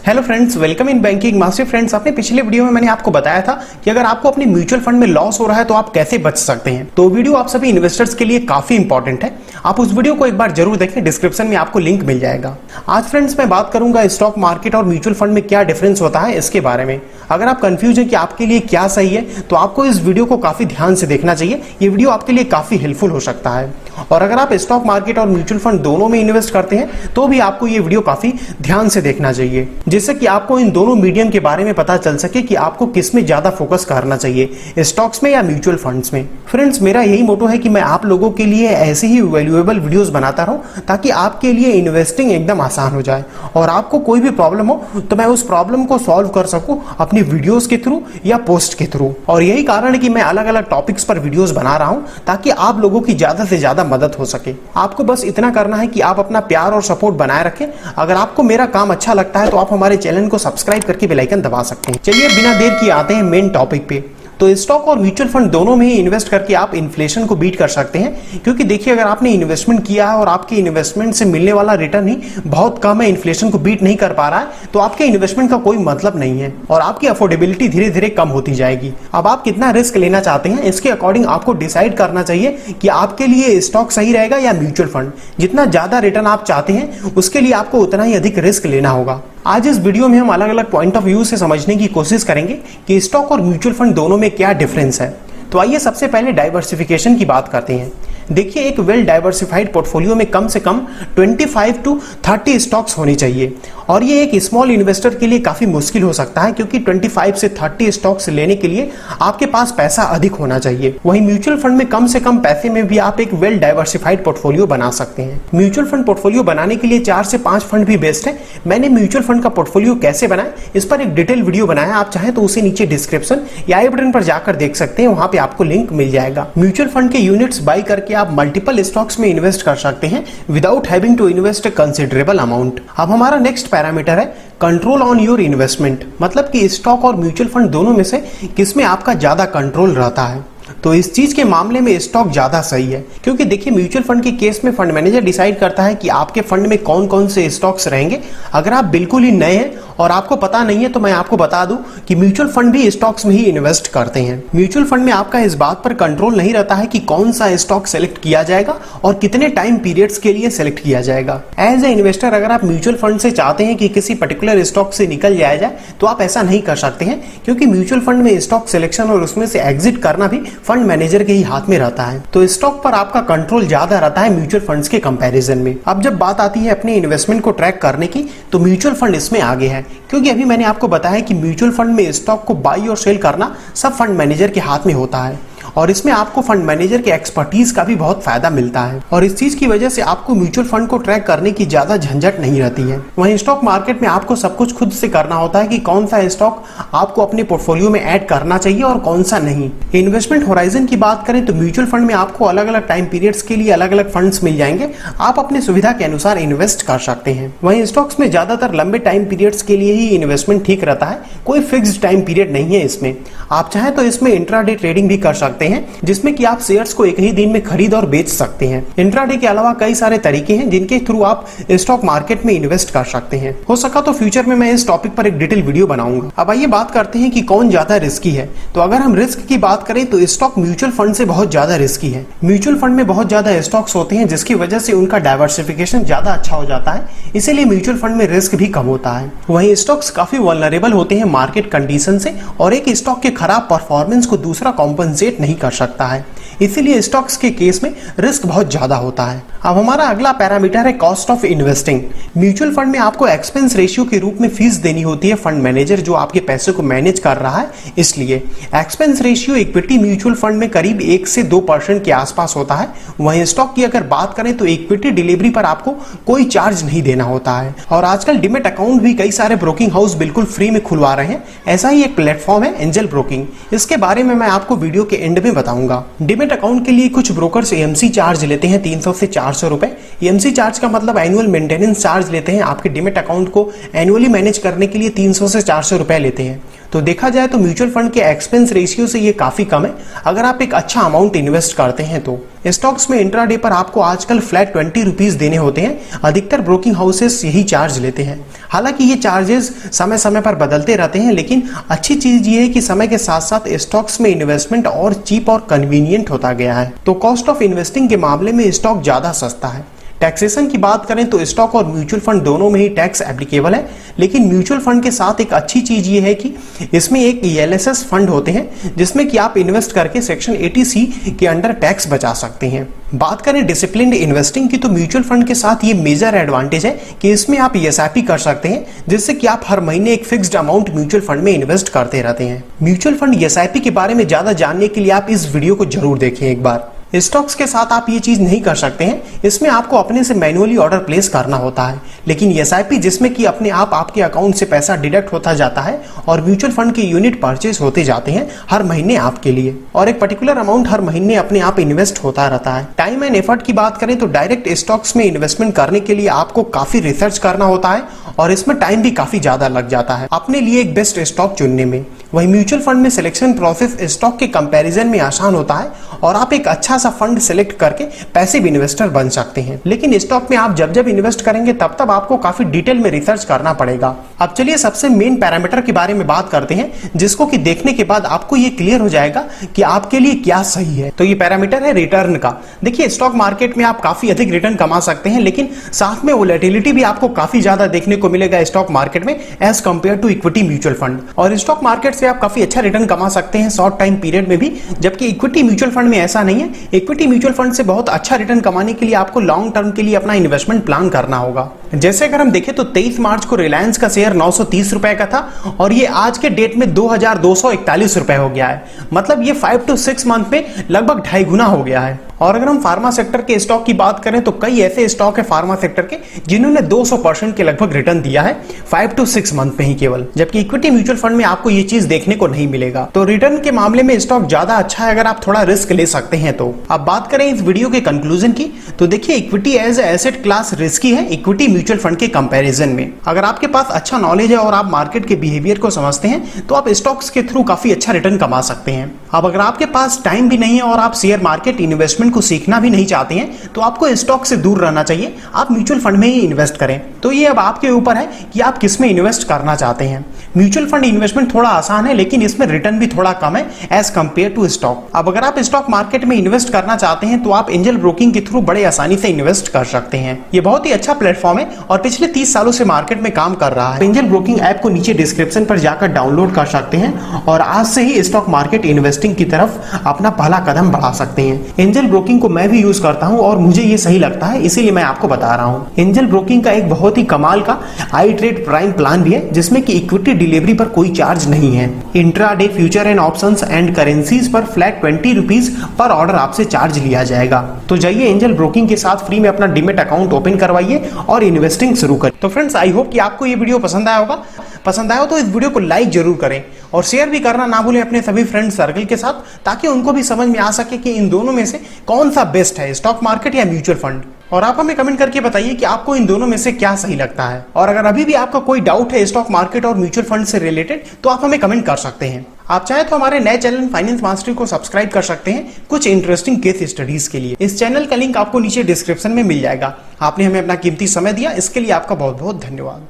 Hello friends, welcome in banking master. Friends, अपने पिछले video में मैंने आपको बताया था कि अगर आपको अपने म्यूचुअल फंड में लॉस हो रहा है तो आप कैसे बच सकते हैं। तो वीडियो आप सभी इन्वेस्टर्स के लिए काफी इंपॉर्टेंट है। आप उस वीडियो को एक बार जरूर देखें, डिस्क्रिप्शन में आपको लिंक मिल जाएगा। आज फ्रेंड्स मैं बात करूंगा स्टॉक मार्केट और म्यूचुअल फंड में क्या डिफरेंस होता है इसके बारे में। अगर आप कंफ्यूज है कि आपके लिए क्या सही है तो आपको इस वीडियो को काफी ध्यान से देखना चाहिए। ये वीडियो आपके लिए काफी हेल्पफुल हो सकता है। और अगर आप स्टॉक मार्केट और म्यूचुअल फंड दोनों में इन्वेस्ट करते हैं तो भी आपको ये वीडियो काफी ध्यान से देखना चाहिए, जिससे कि आपको इन दोनों मीडियम के बारे में पता चल सके कि आपको किस में ज्यादा फोकस करना चाहिए, स्टॉक्स में या म्यूचुअल फंड्स में। फ्रेंड्स, मेरा यही मोटो है कि मैं आप लोगों के लिए ऐसे ही वैल्यूएबल वीडियोस बनाता रहूं ताकि आपके लिए इन्वेस्टिंग एकदम आसान हो जाए और आपको कोई भी प्रॉब्लम हो तो मैं उस प्रॉब्लम को सॉल्व कर सकूं अपनी वीडियोस के थ्रू या पोस्ट के थ्रू। और यही कारण है कि मैं अलग अलग टॉपिक्स पर वीडियोस बना रहा हूं ताकि आप लोगों की ज्यादा से ज्यादा मदद हो सके। आपको बस इतना करना है कि आप अपना प्यार और सपोर्ट बनाए रखें। अगर आपको मेरा काम अच्छा लगता है तो आप हमारे चैनल को सब्सक्राइब करके बेल आइकन दबा सकते हैं। चलिए बिना देर किए आते हैं मेन टॉपिक पे। तो स्टॉक और म्यूचुअल फंड दोनों में ही इन्वेस्ट करके आप इन्फ्लेशन को बीट कर सकते हैं, क्योंकि देखिए अगर आपने इन्वेस्टमेंट किया है और आपके इन्वेस्टमेंट से मिलने वाला रिटर्न ही बहुत कम है, इन्फ्लेशन को बीट नहीं कर पा रहा है, तो आपके इन्वेस्टमेंट का कोई मतलब नहीं है और आपकी अफोर्डेबिलिटी धीरे धीरे कम होती जाएगी। अब आप कितना रिस्क लेना चाहते हैं इसके अकॉर्डिंग आपको डिसाइड करना चाहिए कि आपके लिए स्टॉक सही रहेगा या म्यूचुअल फंड। जितना ज्यादा रिटर्न आप चाहते हैं उसके लिए आपको उतना ही अधिक रिस्क लेना होगा। आज इस वीडियो में हम अलग अलग पॉइंट ऑफ व्यू से समझने की कोशिश करेंगे कि स्टॉक और म्यूचुअल फंड दोनों में क्या डिफरेंस है। तो आइए सबसे पहले डाइवर्सिफिकेशन की बात करते हैं। देखिए, एक वेल डाइवर्सिफाइड पोर्टफोलियो में कम से कम 25 to 30 स्टॉक्स होनी चाहिए और ये एक स्मॉल इन्वेस्टर के लिए काफी मुश्किल हो सकता है, क्योंकि 25 से 30 स्टॉक्स लेने के लिए आपके पास पैसा अधिक होना चाहिए। वहीं म्यूचुअल फंड में कम से कम पैसे में भी आप एक वेल डाइवर्सिफाइड पोर्टफोलियो बना सकते हैं। म्यूचुअल फंड पोर्टफोलियो बनाने के लिए 4 से 5 फंड भी बेस्ट है। मैंने म्यूचुअल फंड का पोर्टफोलियो कैसे बनाया इस पर एक डिटेल वीडियो बनाया, आप चाहें तो उसे नीचे डिस्क्रिप्शन या आई बटन पर जाकर देख सकते हैं, वहां पे आपको लिंक मिल जाएगा। म्यूचुअल फंड के यूनिट्स बाई करके आप मल्टीपल स्टॉक्स में इन्वेस्ट कर सकते हैं without having to invest a considerable amount. अब हमारा नेक्स्ट पैरामीटर है कंट्रोल ऑन योर इन्वेस्टमेंट, मतलब कि स्टॉक और म्यूचुअल फंड दोनों में से किसमें आपका ज्यादा कंट्रोल रहता है। तो इस चीज के मामले में स्टॉक ज्यादा सही है, क्योंकि देखिए म्यूचुअल फंड के केस में फंड मैनेजर डिसाइड करता है कि आपके फंड में कौन कौन से स्टॉक्स रहेंगे। अगर आप बिल्कुल ही नए हैं और आपको पता नहीं है तो मैं आपको बता दूं कि म्यूचुअल फंड भी स्टॉक्स में ही इन्वेस्ट करते हैं। म्यूचुअल फंड में आपका इस बात पर कंट्रोल नहीं रहता है कि कौन सा स्टॉक सेलेक्ट किया जाएगा और कितने टाइम पीरियड्स के लिए सेलेक्ट किया जाएगा। एज ए इन्वेस्टर अगर आप म्यूचुअल फंड से चाहते हैं कि किसी पर्टिकुलर स्टॉक से निकल जाया जाए तो आप ऐसा नहीं कर सकते हैं, क्योंकि म्यूचुअल फंड में स्टॉक सिलेक्शन और उसमें से एग्जिट करना भी फंड मैनेजर के ही हाथ में रहता है। तो स्टॉक पर आपका कंट्रोल ज्यादा रहता है म्यूचुअल फंड्स के कंपैरिजन में। अब जब बात आती है अपने इन्वेस्टमेंट को ट्रैक करने की तो म्यूचुअल फंड इसमें आगे है, क्योंकि अभी मैंने आपको बताया कि म्यूचुअल फंड में स्टॉक को बाई और सेल करना सब फंड मैनेजर के हाथ में होता है और इसमें आपको फंड मैनेजर के एक्सपर्टीज का भी बहुत फायदा मिलता है और इस चीज की वजह से आपको म्यूचुअल फंड को ट्रैक करने की ज्यादा झंझट नहीं रहती है। वहीं स्टॉक मार्केट में आपको सब कुछ खुद से करना होता है कि कौन सा स्टॉक आपको अपने पोर्टफोलियो में ऐड करना चाहिए और कौन सा नहीं। इन्वेस्टमेंट होराइजन की बात करें तो म्यूचुअल फंड में आपको अलग अलग टाइम पीरियड्स के लिए अलग अलग फंड्स मिल जाएंगे, आप अपनी सुविधा के अनुसार इन्वेस्ट कर सकते हैं। वहीं स्टॉक्स में ज्यादातर लंबे टाइम पीरियड्स के लिए ही इन्वेस्टमेंट ठीक रहता है, कोई फिक्स्ड टाइम पीरियड नहीं है इसमें। आप चाहें तो इसमें इंट्राडे ट्रेडिंग भी कर सकते हैं, जिसमें कि आप शेयर्स को एक ही दिन में खरीद और बेच सकते हैं। इंट्राडे के अलावा कई सारे तरीके हैं जिनके थ्रू आप स्टॉक मार्केट में इन्वेस्ट कर सकते हैं। हो सका तो फ्यूचर में मैं इस टॉपिक पर एक डिटेल वीडियो बनाऊंगा। अब आइए बात करते हैं कि कौन ज्यादा रिस्की है। तो अगर हम रिस्क की बात करें तो स्टॉक म्यूचुअल फंड से बहुत ज्यादा रिस्की है। म्यूचुअल फंड में बहुत ज्यादा स्टॉक्स होते हैं, जिसकी वजह से उनका डाइवर्सिफिकेशन ज्यादा अच्छा हो जाता है, इसीलिए म्यूचुअल फंड में रिस्क भी कम होता है। वहीं स्टॉक्स काफी वल्नरेबल होते हैं मार्केट कंडीशन से और एक स्टॉक के खराब परफॉर्मेंस को दूसरा कॉम्पनसेट नहीं कर सकता है, इसीलिए स्टॉक्स के केस में रिस्क बहुत ज्यादा होता है। अब हमारा अगला पैरामीटर है cost of investing. Mutual fund में आपको एक्सपेंस रेशियो के रूप में फीस देनी होती है फंड मैनेजर जो आपके पैसे को मैनेज कर रहा है, इसलिए expense ratio equity mutual fund में करीब 1 से 2% के आसपास होता है। वहीं स्टॉक की अगर बात करें तो इक्विटी डिलीवरी पर आपको कोई चार्ज नहीं देना होता है और आजकल डिमेट अकाउंट भी कई सारे ब्रोकिंग हाउस बिल्कुल फ्री में खुलवा रहे हैं। ऐसा ही एक प्लेटफॉर्म है एंजल ब्रोकिंग, इसके बारे में मैं आपको वीडियो के एंड में बताऊंगा। डिमेट अकाउंट के लिए कुछ ब्रोकर्स एएमसी चार्ज लेते हैं 300 से 400 रुपए। एएमसी चार्ज का मतलब एनुअल मेंटेनेंस चार्ज लेते हैं, आपके डिमेट अकाउंट को एनुअली मैनेज करने के लिए 300 से 400 रुपए लेते हैं। तो देखा जाए तो म्यूचुअल फंड के एक्सपेंस रेशियो से ये काफी कम है अगर आप एक अच्छा अमाउंट इन्वेस्ट करते हैं तो। स्टॉक्स में इंट्राडे पर आपको आजकल फ्लैट 20 रुपीज देने होते हैं। अधिकतर ब्रोकिंग हाउसेस यही चार्ज लेते हैं। हालांकि ये चार्जेस समय समय पर बदलते रहते हैं, लेकिन अच्छी चीज ये है कि समय के साथ साथ स्टॉक्स में इन्वेस्टमेंट और चीप और कन्वीनियंट होता गया है। तो कॉस्ट ऑफ इन्वेस्टिंग के मामले में स्टॉक ज्यादा सस्ता है। टैक्सेशन की बात करें तो स्टॉक और म्यूचुअल फंड दोनों में ही टैक्स एप्लीकेबल है, लेकिन म्यूचुअल फंड के साथ एक अच्छी चीज ये है कि इसमें एक ELSS फंड होते हैं जिसमें कि आप इन्वेस्ट करके सेक्शन 80C के अंडर टैक्स बचा सकते हैं। बात करें डिसिप्लिन्ड इन्वेस्टिंग की तो म्यूचुअल फंड के साथ ये मेजर एडवांटेज है कि इसमें आप SIP कर सकते हैं, जिससे कि आप हर महीने एक फिक्स्ड अमाउंट म्यूचुअल फंड में इन्वेस्ट करते रहते हैं। म्यूचुअल फंड SIP के बारे में ज्यादा जानने के लिए आप इस वीडियो को जरूर देखें एक बार। स्टॉक्स के साथ आप ये चीज नहीं कर सकते हैं, इसमें आपको अपने से मैनुअली ऑर्डर प्लेस करना होता है। लेकिन SIP जिसमें कि अपने आप आपके अकाउंट से पैसा डिडक्ट होता जाता है और म्यूचुअल फंड के यूनिट परचेज होते जाते हैं हर महीने आपके लिए, और एक पर्टिकुलर अमाउंट हर महीने अपने आप इन्वेस्ट होता रहता है। टाइम एंड एफर्ट की बात करें तो डायरेक्ट स्टॉक्स में इन्वेस्टमेंट करने के लिए आपको काफी रिसर्च करना होता है और इसमें टाइम भी काफी ज्यादा लग जाता है अपने लिए एक बेस्ट स्टॉक चुनने में। वही म्यूचुअल फंड में सिलेक्शन प्रोसेस स्टॉक के कंपैरिजन में आसान होता है और आप एक अच्छा सा फंड सिलेक्ट करके पैसिव इन्वेस्टर बन सकते हैं। लेकिन स्टॉक में आप जब जब इन्वेस्ट करेंगे तब तब आपको काफी डिटेल में रिसर्च करना पड़ेगा। अब चलिए सबसे मेन पैरामीटर के बारे में बात करते हैं, जिसको कि देखने के बाद आपको ये क्लियर हो जाएगा कि आपके लिए क्या सही है। तो ये पैरामीटर है रिटर्न का। देखिए स्टॉक मार्केट में आप काफी अधिक रिटर्न कमा सकते हैं, लेकिन साथ में वोलेटिलिटी भी आपको काफी ज्यादा देखने को मिलेगा स्टॉक मार्केट में as compare to equity mutual fund. और स्टॉक मार्केट से आप काफी अच्छा रिटर्न कमा सकते हैं शॉर्ट टाइम पीरियड में भी, जबकि इक्विटी म्यूचुअल फंड में ऐसा नहीं है। इक्विटी म्यूचुअल फंड से बहुत अच्छा रिटर्न कमाने के लिए आपको लॉन्ग टर्म के लिए अपना इन्वेस्टमेंट प्लान करना होगा। जैसे अगर हम देखें तो 23 मार्च को रिलायंस का शेयर 930 रुपए का था और ये आज के डेट में 2241 रुपए हो गया है। मतलब ये 5 to 6 मंथ में लगभग 2.5 गुना हो गया है। और अगर हम फार्मा सेक्टर के स्टॉक की बात करें तो कई ऐसे स्टॉक है फार्मा सेक्टर के जिन्होंने 200% के लगभग रिटर्न दिया है 5 to 6 मंथ में ही केवल, जबकि इक्विटी म्यूचुअल फंड में आपको ये चीज देखने को नहीं मिलेगा। तो रिटर्न के मामले में स्टॉक ज्यादा अच्छा है अगर आप थोड़ा रिस्क ले सकते हैं तो। अब बात करें इस वीडियो के कंक्लूजन की तो देखिए equity as asset class risky है इक्विटी म्यूचुअल फंड के कंपैरिजन में। अगर आपके पास अच्छा नॉलेज है और आप मार्केट के बिहेवियर को समझते हैं तो आप स्टॉक्स के थ्रू काफी अच्छा रिटर्न कमा सकते हैं। अब अगर आपके पास टाइम भी नहीं है और आप शेयर मार्केट इन्वेस्टमेंट को सीखना भी नहीं चाहते हैं तो आपको स्टॉक से दूर रहना चाहिए, आप म्यूचुअल फंड में ही इन्वेस्ट करें। तो ये अब आपके ऊपर है कि आप किस में इन्वेस्ट करना चाहते हैं। म्यूचुअल फंड इन्वेस्टमेंट थोड़ा आसान है, लेकिन इसमें रिटर्न भी थोड़ा कम है एज कंपेयर टू स्टॉक। अब अगर आप स्टॉक मार्केट में इन्वेस्ट करना चाहते हैं तो आप एंजल ब्रोकिंग के थ्रू बड़े आसानी से इन्वेस्ट कर सकते हैं। ये बहुत ही अच्छा प्लेटफॉर्म है और पिछले 30 सालों से मार्केट में काम कर रहा है। एंजल ब्रोकिंग ऐप को नीचे डिस्क्रिप्शन पर जाकर डाउनलोड कर सकते हैं और आज से ही स्टॉक मार्केट इन्वेस्टिंग की तरफ अपना पहला कदम बढ़ा सकते हैं। एंजल ब्रोकिंग को मैं भी यूज करता हूं और मुझे ये सही लगता है, इसीलिए मैं आपको बता रहा हूं। एंजल ब्रोकिंग का एक बहुत ही कमाल का आई ट्रेड प्राइम प्लान भी है जिसमें कि इक्विटी डिलीवरी पर कोई चार्ज नहीं है। Intraday future and options and currencies पर फ्लैट 20 रुपीज पर ऑर्डर आपसे चार्ज लिया जाएगा। तो जाइए एंजल ब्रोकिंग के साथ फ्री में अपना डीमेट अकाउंट ओपन करवाइए और इन्वेस्टिंग शुरू करें। तो फ्रेंड्स आई होप कि आपको ये वीडियो पसंद आया होगा। पसंद आया हो तो इस वीडियो को लाइक जरूर करें और शेयर भी करना ना भूलें अपने सभी फ्रेंड सर्कल के साथ, ताकि उनको भी समझ में आ सके कि इन दोनों में से कौन सा बेस्ट है, स्टॉक मार्केट या म्यूचुअल फंड। और आप हमें कमेंट करके बताइए कि आपको इन दोनों में से क्या सही लगता है। और अगर अभी भी आपका कोई डाउट है स्टॉक मार्केट और म्यूचुअल फंड से रिलेटेड तो आप हमें कमेंट कर सकते हैं। आप चाहे तो हमारे नए चैनल फाइनेंस मास्टरी को सब्सक्राइब कर सकते हैं कुछ इंटरेस्टिंग केस स्टडीज के लिए। इस चैनल का लिंक आपको नीचे डिस्क्रिप्शन में मिल जाएगा। आपने हमें अपना कीमती समय दिया, इसके लिए आपका बहुत बहुत धन्यवाद।